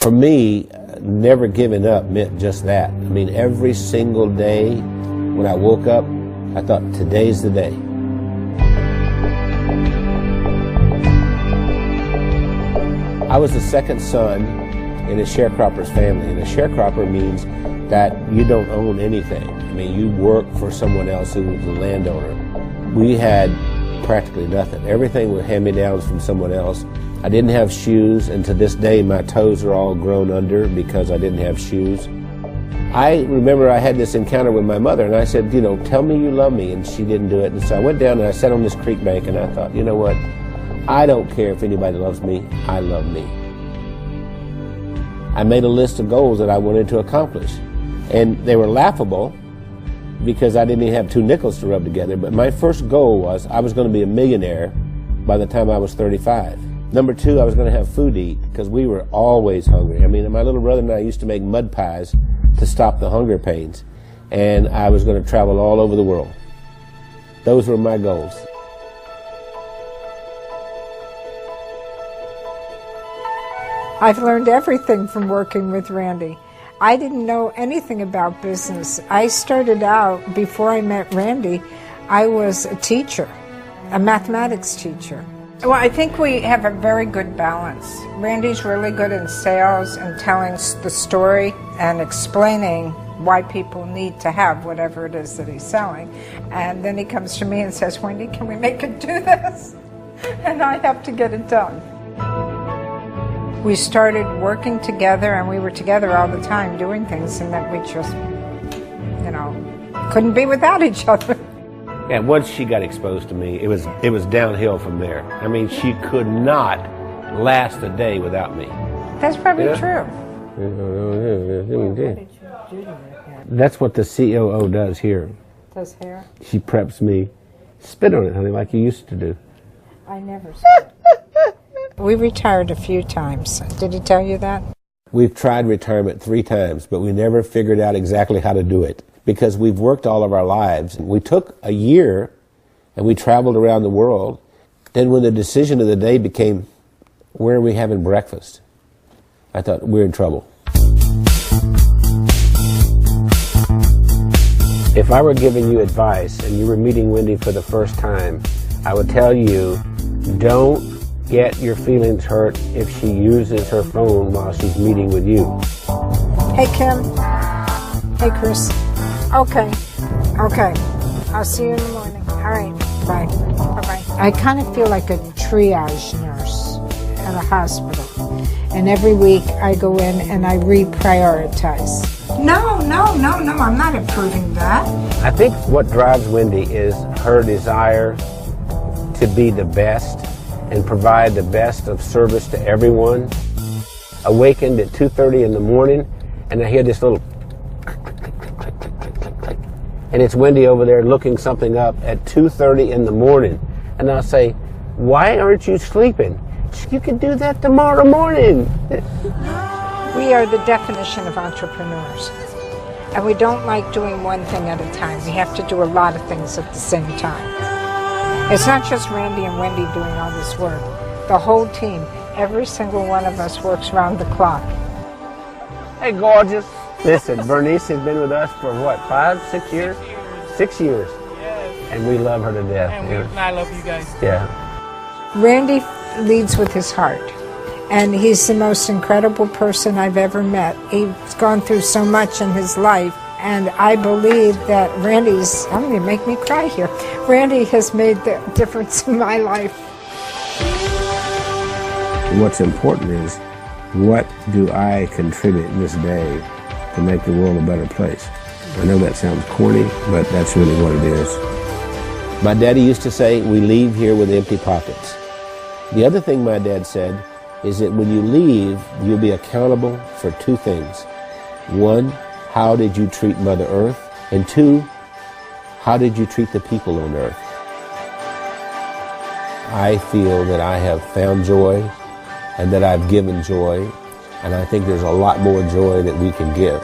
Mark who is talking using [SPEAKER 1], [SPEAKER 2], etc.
[SPEAKER 1] For me, never giving up meant just that. I mean, every single day when I woke up, I thought, today's the day. I was the second son in a sharecropper's family, and a sharecropper means that you don't own anything. I mean, you work for someone else who was the landowner. We had practically nothing. Everything was hand-me-downs from someone else. I didn't have shoes, and to this day my toes are all grown under because I didn't have shoes. I remember I had this encounter with my mother, and I said, you know, tell me you love me, and she didn't do it. And so I went down and I sat on this creek bank, and I thought, you know what, I don't care if anybody loves me, I love me. I made a list of goals that I wanted to accomplish, and they were laughable because I didn't even have 2 nickels to rub together, but my first goal was I was going to be a millionaire by the time I was 35. Number 2, I was going to have food to eat because we were always hungry. I mean, my little brother and I used to make mud pies to stop the hunger pains, and I was going to travel all over the world. Those were my goals.
[SPEAKER 2] I've learned everything from working with Randy. I didn't know anything about business. I started out, before I met Randy, I was a teacher, a mathematics teacher. Well, I think we have a very good balance. Randy's really good in sales and telling the story and explaining why people need to have whatever it is that he's selling. And then he comes to me and says, Wendy, can we make it do this? And I have to get it done. We started working together, and we were together all the time doing things, and that we just, you know, couldn't be without each other.
[SPEAKER 1] And once she got exposed to me, it was downhill from there. I mean, she could not last a day without me.
[SPEAKER 2] That's probably true.
[SPEAKER 1] That's what the COO does here.
[SPEAKER 2] Does hair?
[SPEAKER 1] She preps me. Spit on it, honey, like you used to do.
[SPEAKER 2] I never spit. We retired a few times. Did he tell you that?
[SPEAKER 1] We've tried retirement 3 times, but we never figured out exactly how to do it because we've worked all of our lives. We took a year and we traveled around the world. Then when the decision of the day became, where are we having breakfast? I thought, we're in trouble. If I were giving you advice and you were meeting Wendy for the first time, I would tell you, don't get your feelings hurt if she uses her phone while she's meeting with you.
[SPEAKER 2] Hey, Kim. Hey, Chris. Okay. I'll see you in the morning. All right. Bye. Bye-bye. I kind of feel like a triage nurse at a hospital. And every week I go in and I reprioritize. No, I'm not approving that.
[SPEAKER 1] I think what drives Wendy is her desire to be the best and provide the best of service to everyone. Awakened at 2:30 in the morning, and I hear this little click, click, click, click, click, click, click, click. And it's Wendy over there looking something up at 2:30 in the morning. And I'll say, why aren't you sleeping? You can do that tomorrow morning.
[SPEAKER 2] We are the definition of entrepreneurs. And we don't like doing one thing at a time. We have to do a lot of things at the same time. It's not just Randy and Wendy doing all this work. The whole team, every single one of us works round the clock.
[SPEAKER 1] Hey, gorgeous. Listen, Bernice has been with us for what, 5, 6 years? 6 years.
[SPEAKER 3] Yes.
[SPEAKER 1] And we love her to death.
[SPEAKER 3] And I love you guys.
[SPEAKER 1] Yeah.
[SPEAKER 2] Randy leads with his heart. And he's the most incredible person I've ever met. He's gone through so much in his life. And I believe that Randy's, I'm going to make me cry here. Randy has made the difference in my life.
[SPEAKER 1] And what's important is, what do I contribute in this day to make the world a better place? I know that sounds corny, but that's really what it is. My daddy used to say, we leave here with empty pockets. The other thing my dad said is that when you leave, you'll be accountable for 2 things. 1, how did you treat Mother Earth? And 2, how did you treat the people on Earth? I feel that I have found joy and that I've given joy, and I think there's a lot more joy that we can give.